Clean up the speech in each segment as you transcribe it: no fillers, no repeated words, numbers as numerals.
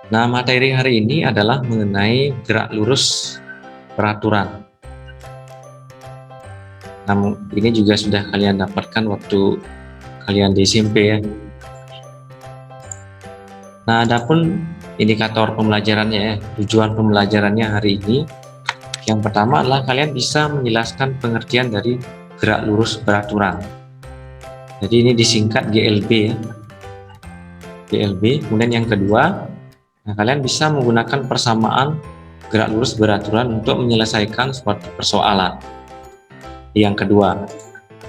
Nah, materi hari ini adalah mengenai gerak lurus peraturan. Namun ini juga sudah kalian dapatkan waktu kalian di SMP ya. Nah, adapun indikator pembelajarannya ya, tujuan pembelajarannya hari ini. Yang pertama adalah kalian bisa menjelaskan pengertian dari gerak lurus beraturan. Jadi ini disingkat GLB ya. GLB. Kemudian yang kedua, nah, kalian bisa menggunakan persamaan gerak lurus beraturan untuk menyelesaikan suatu persoalan. Yang kedua.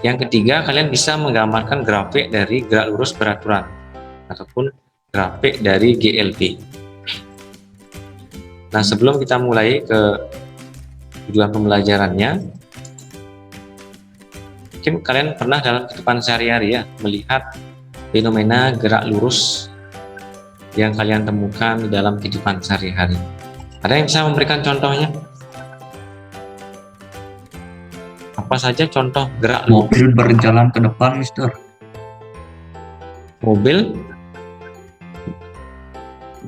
Yang ketiga, kalian bisa menggambarkan grafik dari gerak lurus beraturan ataupun grafik dari GLB. Nah, sebelum kita mulai ke tujuan pembelajarannya, mungkin kalian pernah dalam kehidupan sehari-hari ya melihat fenomena gerak lurus yang kalian temukan di dalam kehidupan sehari-hari. Ada yang bisa memberikan contohnya? Apa saja contoh gerak lurus? Mobil berjalan ke depan, Mister. Mobil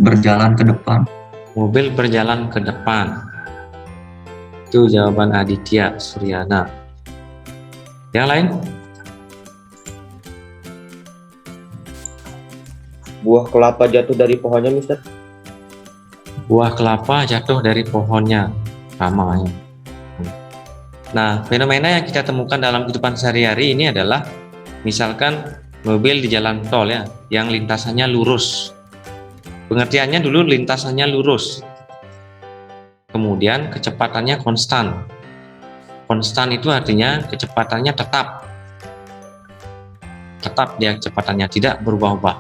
Berjalan ke depan. Mobil berjalan ke depan. Itu jawaban Aditya Suryana. Yang lain? Buah kelapa jatuh dari pohonnya, Mister. Buah kelapa jatuh dari pohonnya. Sama ya. Nah, fenomena yang kita temukan dalam kehidupan sehari-hari ini adalah misalkan mobil di jalan tol ya, yang lintasannya lurus. Pengertiannya dulu lintasannya lurus. Kemudian kecepatannya konstan. Konstan itu artinya kecepatannya tetap. Tetap dia kecepatannya, tidak berubah-ubah.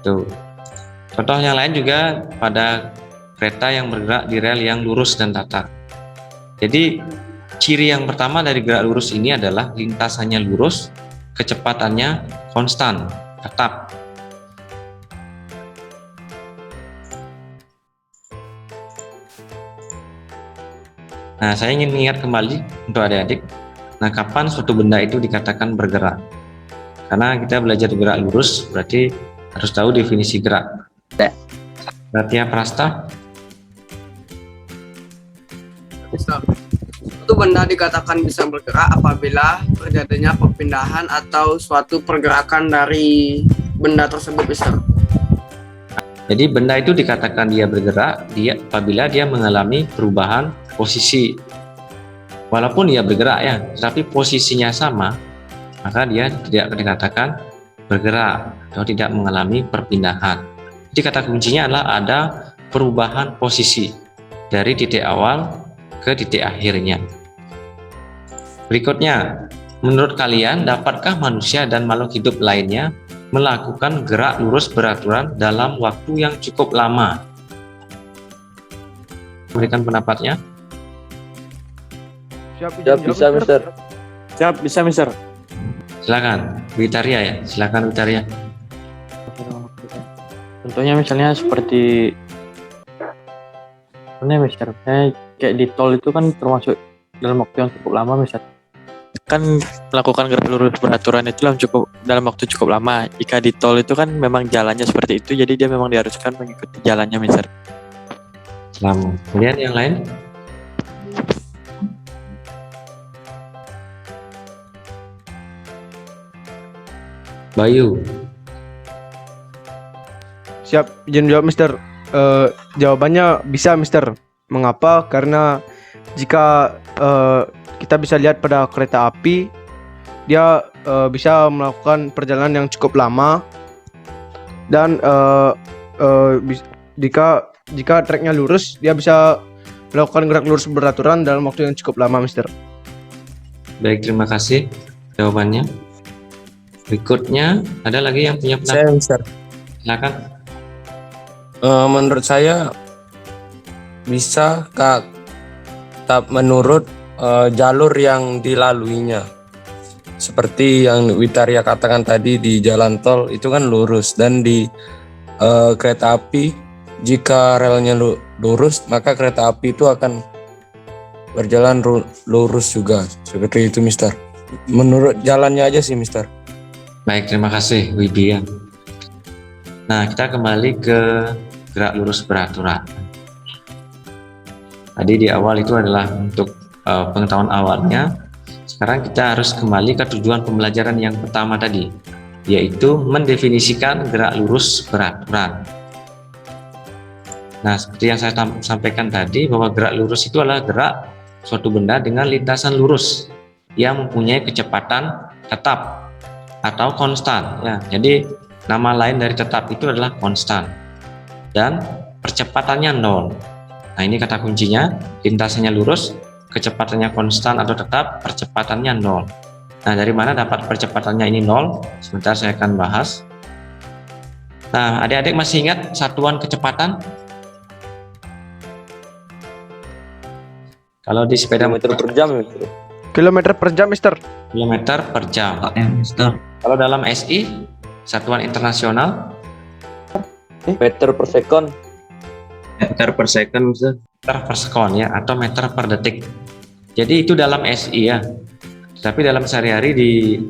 Tuh. Contoh yang lain juga pada kereta yang bergerak di rel yang lurus dan datar. Jadi ciri yang pertama dari gerak lurus ini adalah lintasannya lurus, kecepatannya konstan, tetap. Nah, saya ingin mengingat kembali untuk adik-adik, nah kapan suatu benda itu dikatakan bergerak? Karena kita belajar gerak lurus, berarti harus tahu definisi gerak. Berarti ya Prasta? Suatu benda dikatakan bisa bergerak apabila terjadinya perpindahan atau suatu pergerakan dari benda tersebut, Mister. Jadi benda itu dikatakan dia bergerak apabila dia mengalami perubahan posisi. Walaupun dia bergerak ya, tetapi posisinya sama, maka dia tidak dikatakan bergerak atau tidak mengalami perpindahan. Jadi kata kuncinya adalah ada perubahan posisi dari titik awal ke titik akhirnya. Berikutnya, menurut kalian dapatkah manusia dan makhluk hidup lainnya melakukan gerak lurus beraturan dalam waktu yang cukup lama? Berikan pendapatnya. Siap, bisa, Mister. Siap, bisa, Mister. Silakan, Witaria ya. Silakan Witaria. Contohnya misalnya seperti ini, Mister. Kayak di tol itu kan termasuk dalam waktu yang cukup lama, Mister. Kan melakukan gerak lurus beraturan itu dalam waktu cukup lama. Jika di tol itu kan memang jalannya seperti itu, jadi dia memang diharuskan mengikuti jalannya, Mister. Selamat. Kemudian yang lain? Bayu. Siap, izin jawab, Mister. Jawabannya bisa, Mister. Mengapa? Karena jika kita bisa lihat pada kereta api, dia bisa melakukan perjalanan yang cukup lama, dan jika treknya lurus, dia bisa melakukan gerak lurus beraturan dalam waktu yang cukup lama, Mister. Baik, terima kasih jawabannya. Berikutnya, ada lagi yang punya pendapat? Saya, Mister. Silakan. Menurut saya bisa menurut jalur yang dilaluinya. Seperti yang Witaria katakan tadi, di jalan tol itu kan lurus, dan di kereta api jika relnya lurus, maka kereta api itu akan berjalan lurus juga. Seperti itu, Mister. Menurut jalannya aja sih, Mister. Baik, terima kasih Widya. Nah, kita kembali ke gerak lurus beraturan. Tadi di awal itu adalah untuk pengetahuan awalnya. Sekarang kita harus kembali ke tujuan pembelajaran yang pertama tadi, yaitu mendefinisikan gerak lurus beraturan. Nah, seperti yang saya sampaikan tadi, bahwa gerak lurus itu adalah gerak suatu benda dengan lintasan lurus yang mempunyai kecepatan tetap atau konstan. Ya, jadi nama lain dari tetap itu adalah konstan dan percepatannya 0. Nah, ini kata kuncinya, lintasannya lurus, kecepatannya konstan atau tetap, percepatannya 0. Nah, dari mana dapat percepatannya ini 0? Sebentar saya akan bahas. Nah, adik-adik masih ingat satuan kecepatan? Kalau di sepeda Kilometer per jam, Mister. Kilometer per jam, Mister. kilometer per jam. Mister. Kalau dalam SI, satuan internasional, Meter per second. Meter per second, Mister. meter per sekon ya, atau meter per detik. Jadi itu dalam SI ya. Tapi dalam sehari-hari di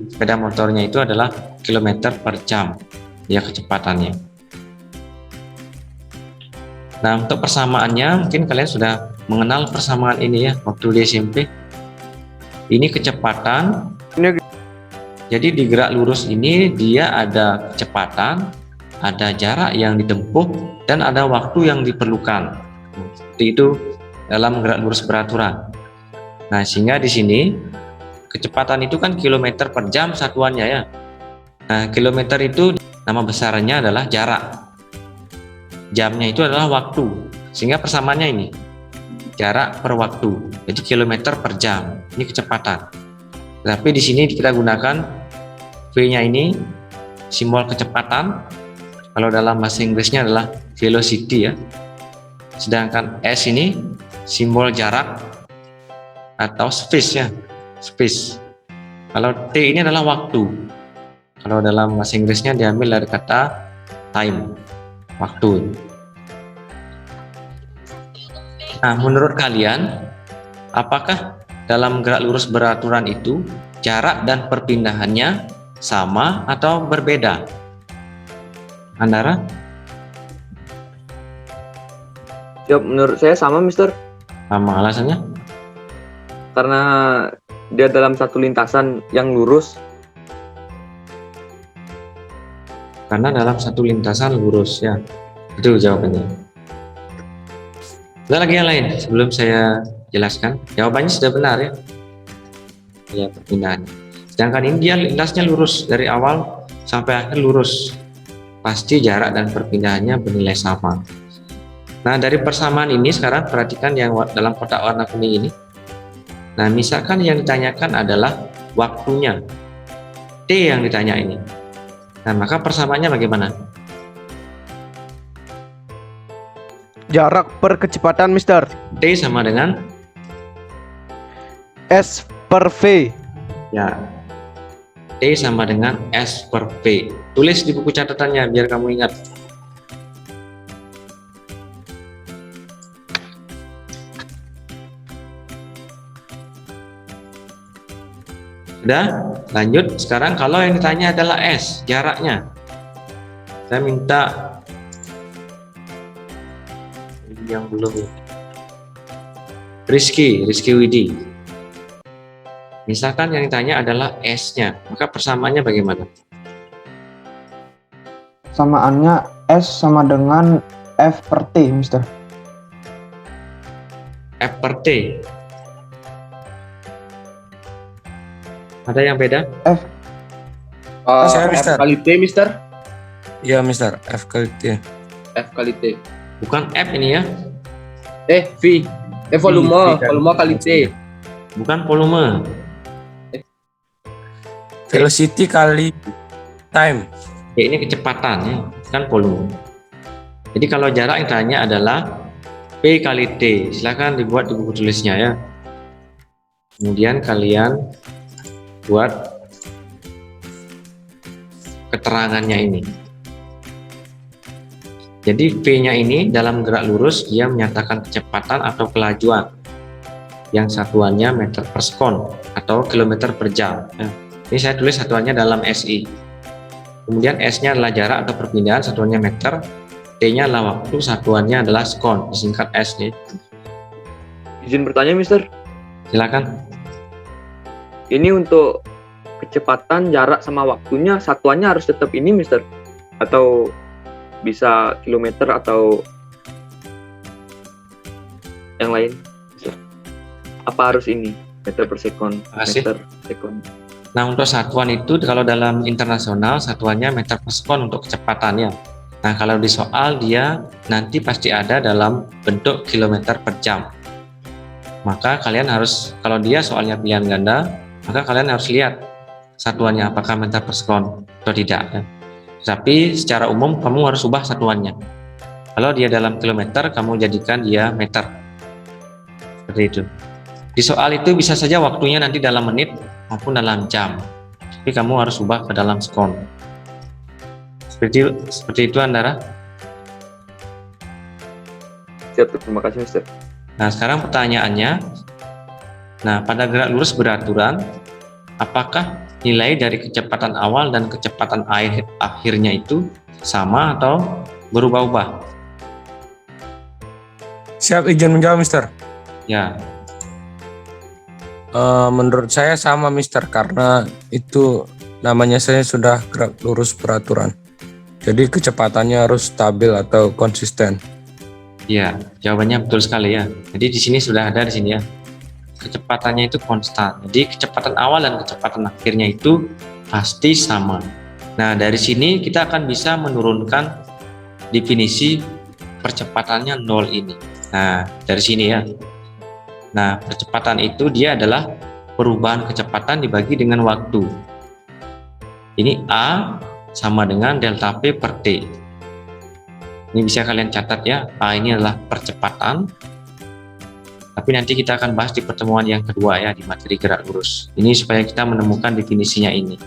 sepeda motornya itu adalah kilometer per jam ya kecepatannya. Nah, untuk persamaannya mungkin kalian sudah mengenal persamaan ini ya waktu di SMP. Ini kecepatan. Jadi di gerak lurus ini dia ada kecepatan, ada jarak yang ditempuh, dan ada waktu yang diperlukan. Seperti itu dalam gerak lurus beraturan. Nah, sehingga di sini kecepatan itu kan kilometer per jam satuannya ya. Nah, kilometer itu nama besarnya adalah jarak. Jamnya itu adalah waktu. Sehingga persamaannya ini jarak per waktu. Jadi kilometer per jam. Ini kecepatan. Tapi di sini kita gunakan V-nya ini simbol kecepatan. Kalau dalam bahasa Inggrisnya adalah velocity ya. Sedangkan S ini simbol jarak atau space ya. Space. Kalau T ini adalah waktu. Kalau dalam bahasa Inggrisnya diambil dari kata time, waktu. Nah, menurut kalian, apakah dalam gerak lurus beraturan itu jarak dan perpindahannya sama atau berbeda? Andara? Ya, menurut saya sama, Mister. Sama, alasannya? Karena dia dalam satu lintasan yang lurus. Karena dalam satu lintasan lurus ya. Itu jawabannya. Ada lagi yang lain sebelum saya jelaskan? Jawabannya sudah benar ya. Ya, perpindahannya. Sedangkan ini dia lintasnya lurus dari awal sampai akhir lurus. Pasti jarak dan perpindahannya bernilai sama. Nah, dari persamaan ini sekarang perhatikan yang dalam kotak warna kuning ini. Nah, misalkan yang ditanyakan adalah waktunya. T yang ditanya ini. Nah, maka persamaannya bagaimana? Jarak per kecepatan, Mister. T sama dengan S per V. ya T sama dengan S per V. Tulis di buku catatannya biar kamu ingat. Sudah, lanjut. Sekarang kalau yang ditanya adalah S, jaraknya. Saya minta yang belum. Rizky Widi. Misalkan yang ditanya adalah S-nya, maka persamaannya bagaimana? Samaannya S sama dengan F per T, Mister. F per T. Ada yang beda? Saya, Mister. F kali T, Mister. Iya, Mister. F kali T. F kali T. Bukan F ini ya, V. Volume. V. Volume kali T. bukan volume. Velocity kali time. Ya, ini kecepatan ya, bukan volume. Jadi kalau jarak yang ditanya adalah P kali T. Silahkan dibuat di buku tulisnya ya. Kemudian kalian buat keterangannya ini. Jadi V-nya ini dalam gerak lurus dia menyatakan kecepatan atau kelajuan yang satuannya meter per sekon atau kilometer per jam. Nah, ini saya tulis satuannya dalam SI. Kemudian S-nya adalah jarak atau perpindahan, satuannya meter. T-nya adalah waktu, satuannya adalah sekon, disingkat S nih. Izin bertanya, Mister. Silakan. Ini untuk kecepatan, jarak, sama waktunya satuannya harus tetap ini, Mister? Atau bisa kilometer atau yang lain? Mister? Apa harus ini? Meter per sekon, Makasih. meter sekon. Nah, untuk satuan itu kalau dalam internasional satuannya meter per sekon untuk kecepatannya. Nah, kalau di soal dia nanti pasti ada dalam bentuk kilometer per jam. Maka kalian harus, kalau dia soalnya pilihan ganda, maka kalian harus lihat satuannya apakah meter per sekon atau tidak ya. Tapi secara umum kamu harus ubah satuannya. Kalau dia dalam kilometer, kamu jadikan dia meter. Seperti itu. Di soal itu bisa saja waktunya nanti dalam menit maupun dalam jam. Tapi kamu harus ubah ke dalam sekon. Seperti itu Andara. Siap, terima kasih, Mister. Nah, sekarang pertanyaannya. Nah, pada gerak lurus beraturan, apakah nilai dari kecepatan awal dan kecepatan akhirnya itu sama atau berubah-ubah? Siap, izin menjawab, Mister. Ya, Menurut saya sama, Mister, karena itu namanya saya sudah gerak lurus beraturan. Jadi kecepatannya harus stabil atau konsisten. ya, jawabannya betul sekali ya. Jadi di sini sudah ada di sini ya. Kecepatannya itu konstan. Jadi kecepatan awal dan kecepatan akhirnya itu pasti sama. Nah, dari sini kita akan bisa menurunkan definisi percepatannya 0 ini. Nah, dari sini ya. Nah, percepatan itu dia adalah perubahan kecepatan dibagi dengan waktu. Ini A sama dengan delta P per T. Ini bisa kalian catat ya, A ini adalah percepatan. Tapi nanti kita akan bahas di pertemuan yang kedua ya, di materi gerak lurus. Ini supaya kita menemukan definisinya ini.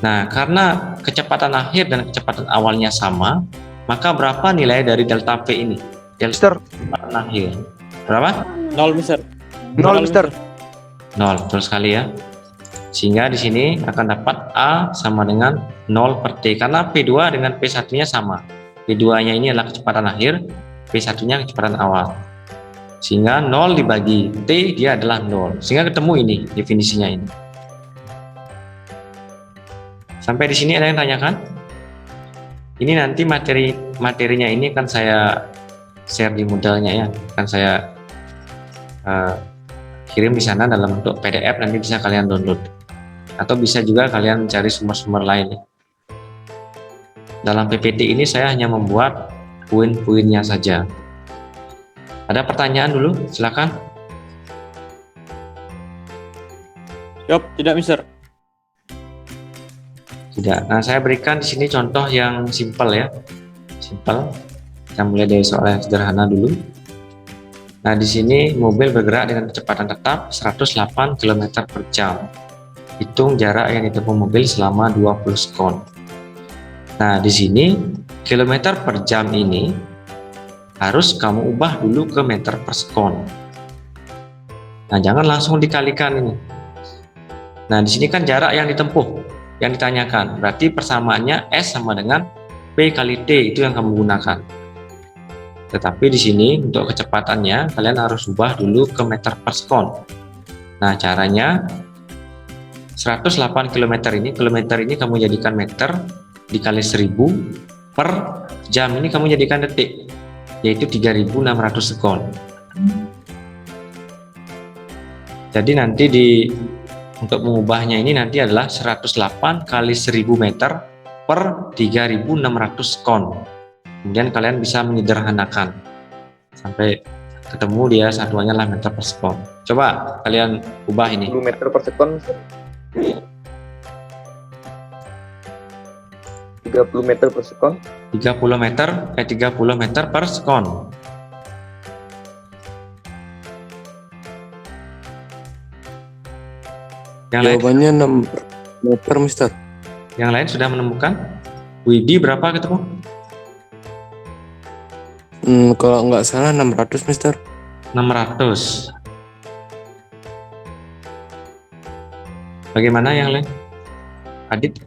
Nah, karena kecepatan akhir dan kecepatan awalnya sama, maka berapa nilai dari delta P ini? Delta kecepatan akhir. Berapa? 0, Mister. 0, Mister. 0, betul sekali ya. Sehingga di sini akan dapat A sama dengan 0 per T, karena P2 dengan P1-nya sama. P2-nya ini adalah kecepatan akhir, P1-nya kecepatan awal. Sehingga 0 dibagi T, dia adalah 0. Sehingga ketemu ini, definisinya ini. Sampai di sini ada yang tanyakan? Ini nanti materinya ini akan saya share di Moodle-nya ya. Akan saya kirim di sana dalam bentuk PDF, nanti bisa kalian download. Atau bisa juga kalian mencari sumber-sumber lain ya. Dalam PPT ini saya hanya membuat poin-poinnya saja. Ada pertanyaan dulu, silakan. Yup, tidak, Mister. Tidak. Nah, saya berikan di sini contoh yang simpel ya. Simpel. Kita mulai dari soal yang sederhana dulu. Nah, di sini mobil bergerak dengan kecepatan tetap 108 km per jam. Hitung jarak yang ditempuh mobil selama 20 sekon. Nah, di sini kilometer per jam ini harus kamu ubah dulu ke meter per sekon. Nah, jangan langsung dikalikan ini. Nah, di sini kan jarak yang ditempuh yang ditanyakan. Berarti persamaannya S sama dengan P kali T, itu yang kamu gunakan. Tetapi di sini untuk kecepatannya kalian harus ubah dulu ke meter per sekon. Nah, caranya 108 km ini, kamu jadikan meter dikali 1000 per jam ini kamu jadikan detik, yaitu 3600 sekon. Jadi nanti untuk mengubahnya ini nanti adalah 108 kali 1000 meter per 3600 sekon. Kemudian kalian bisa menyederhanakan sampai ketemu dia satuannya lah meter per sekon. Coba kalian ubah ini. 10 meter per sekon. 30 meter per sekon. 30 meter per sekon. Yang lain, Jawabannya 6 meter, Mister. yang lain sudah menemukan? Widi berapa ketemu? Kalau nggak salah 600, Mister. 600. Bagaimana yang lain? Adit?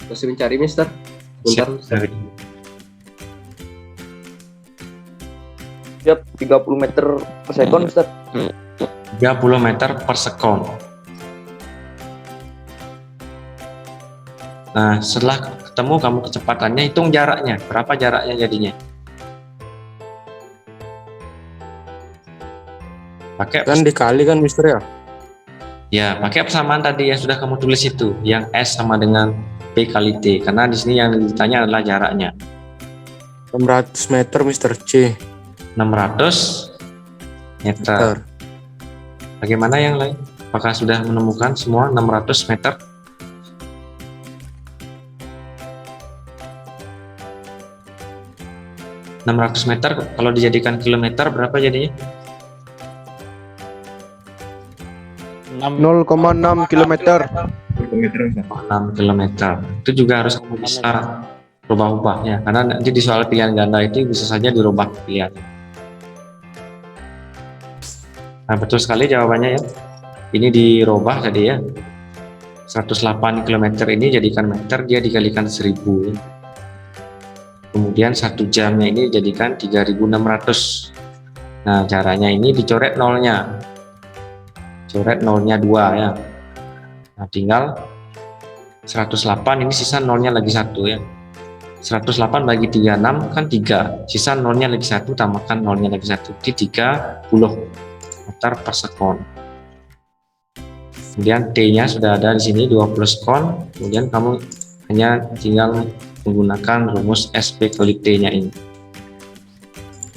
Masih mencari, Mister? Bentar, Mister. Siap 30 meter per sekon, Mister. 30 meter per sekon. Nah, setelah ketemu kamu kecepatannya, hitung jaraknya. Berapa jaraknya jadinya? Pakai Kan dikali kan, Mister ya? ya, pakai persamaan tadi yang sudah kamu tulis itu, yang S sama dengan P kali T. Karena di sini yang ditanya adalah jaraknya. 600 meter, Mister. C. 600 meter. Bagaimana yang lain? Apakah sudah menemukan semua 600 meter? meter kalau dijadikan kilometer berapa jadinya? 0,6 kilometer. 6 kilometer. Itu juga harus kamu bisa rubah-ubahnya, karena nanti di soal pilihan ganda itu bisa saja dirubah pilihan. Nah, betul sekali jawabannya ya. Ini dirubah tadi ya. 108 km ini jadikan meter, dia dikalikan 1000. Kemudian 1 jamnya ini jadikan 3600. Nah, caranya ini dicoret nolnya. Coret nolnya 2 ya. Nah, tinggal 108, ini sisa nolnya lagi 1 ya. 108 bagi 36 kan 3, sisa nolnya lagi 1, tambahkan nolnya lagi 1, di 30 meter per sekon. Kemudian T-nya sudah ada di sini 20 sekon. Kemudian kamu hanya tinggal menggunakan rumus SP kali T-nya ini.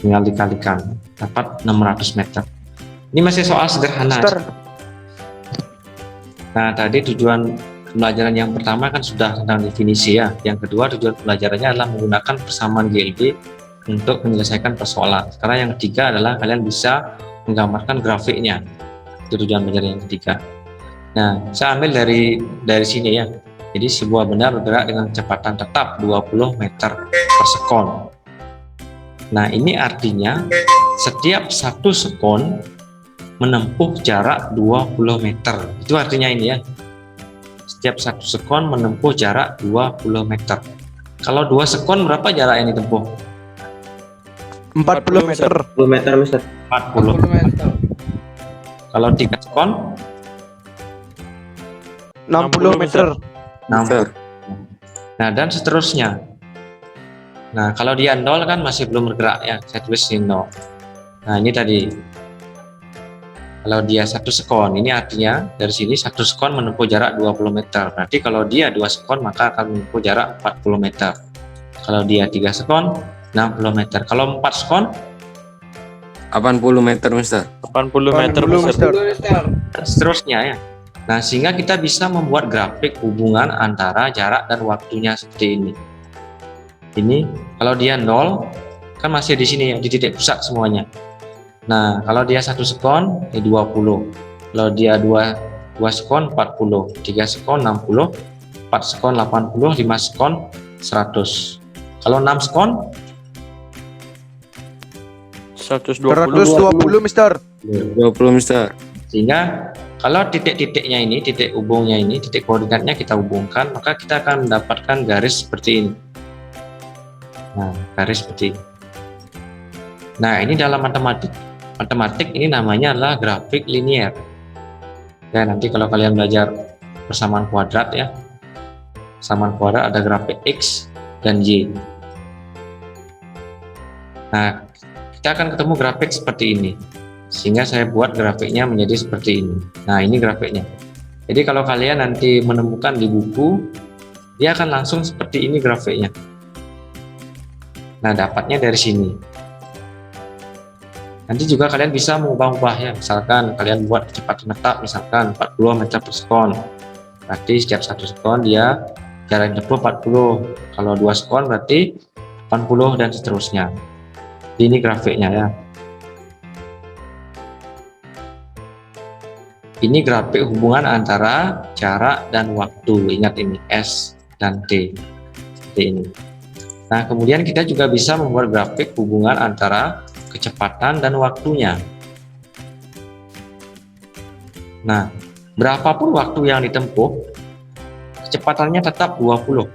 Tinggal dikalikan, dapat 600 meter. Ini masih soal sederhana. Mister, Nah, tadi tujuan pembelajaran yang pertama kan sudah tentang definisi ya. Yang kedua, tujuan pembelajarannya adalah menggunakan persamaan GLB untuk menyelesaikan persoalan. Sekarang yang ketiga adalah kalian bisa menggambarkan grafiknya. Itu tujuan pembelajaran yang ketiga. Nah, saya ambil dari sini ya. Jadi sebuah benda bergerak dengan kecepatan tetap 20 meter per sekon. Nah, ini artinya setiap 1 sekon menempuh jarak 20 meter. Itu artinya ini ya. Setiap 1 sekon menempuh jarak 20 meter. Kalau 2 sekon berapa jarak yang ditempuh? 40 meter. 10 meter, Mister. 40. Kalau 3 sekon 60 meter. 60. Nah, dan seterusnya. Nah, kalau dia 0 kan masih belum bergerak ya. Saya tulis ini 0. Nah, ini tadi. Kalau dia 1 sekon, ini artinya dari sini 1 sekon menempuh jarak 20 meter. Berarti kalau dia 2 sekon maka akan menempuh jarak 40 meter. Kalau dia 3 sekon, 60 meter. Kalau 4 sekon, 80 meter, Mister. 80 meter, 80 Mister. meter. dan seterusnya ya. Nah, sehingga kita bisa membuat grafik hubungan antara jarak dan waktunya seperti ini. Ini kalau dia 0 kan masih di sini ya, di titik pusat semuanya. Nah, kalau dia 1 sekon 20. Kalau dia 2 sekon 40, 3 sekon 60, 4 sekon 80, 5 sekon 100. Kalau 6 sekon 120. 120 Mister. 20, Mister. Sehingga kalau titik-titiknya ini, titik hubungnya ini, titik koordinatnya kita hubungkan, maka kita akan mendapatkan garis seperti ini. Nah, garis seperti ini. Nah, ini dalam matematik. Matematik ini namanya adalah grafik linier. Ya, nanti kalau kalian belajar persamaan kuadrat ya, persamaan kuadrat ada grafik X dan Y. Nah, kita akan ketemu grafik seperti ini. Sehingga saya buat grafiknya menjadi seperti ini. Nah, ini grafiknya. Jadi kalau kalian nanti menemukan di buku, dia akan langsung seperti ini grafiknya. Nah, dapatnya dari sini. Nanti juga kalian bisa mengubah-ubah ya. Misalkan kalian buat kecepatan tetap, misalkan 40 meter per sekon. Berarti setiap 1 sekon dia jarak tempuh 40. Kalau 2 sekon berarti 80 dan seterusnya. Ini grafiknya ya. Ini grafik hubungan antara jarak dan waktu. Ingat ini S dan T. Seperti ini. Nah, kemudian kita juga bisa membuat grafik hubungan antara kecepatan dan waktunya. Nah, berapapun waktu yang ditempuh, kecepatannya tetap 20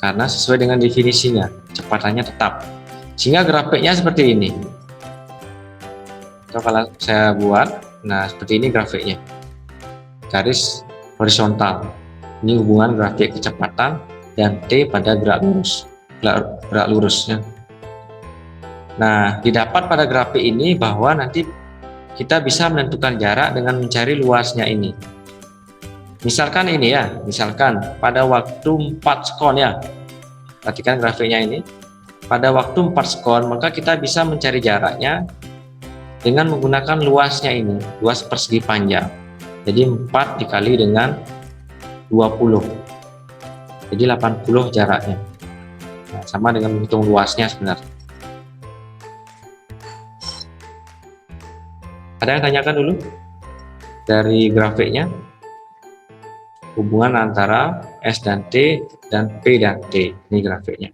karena sesuai dengan definisinya kecepatannya tetap, sehingga grafiknya seperti ini. So, kalau saya buat, nah seperti ini grafiknya, garis horizontal. Ini hubungan grafik kecepatan dan T pada gerak lurusnya. Nah, didapat pada grafik ini bahwa nanti kita bisa menentukan jarak dengan mencari luasnya ini. Misalkan ini ya, misalkan pada waktu 4 sekon ya, perhatikan grafiknya ini, pada waktu 4 sekon maka kita bisa mencari jaraknya dengan menggunakan luasnya ini, luas persegi panjang. Jadi 4 dikali dengan 20, jadi 80 jaraknya. Nah, sama dengan menghitung luasnya sebenarnya. Ada yang tanyakan dulu dari grafiknya? Hubungan antara S dan T dan P dan T, ini grafiknya.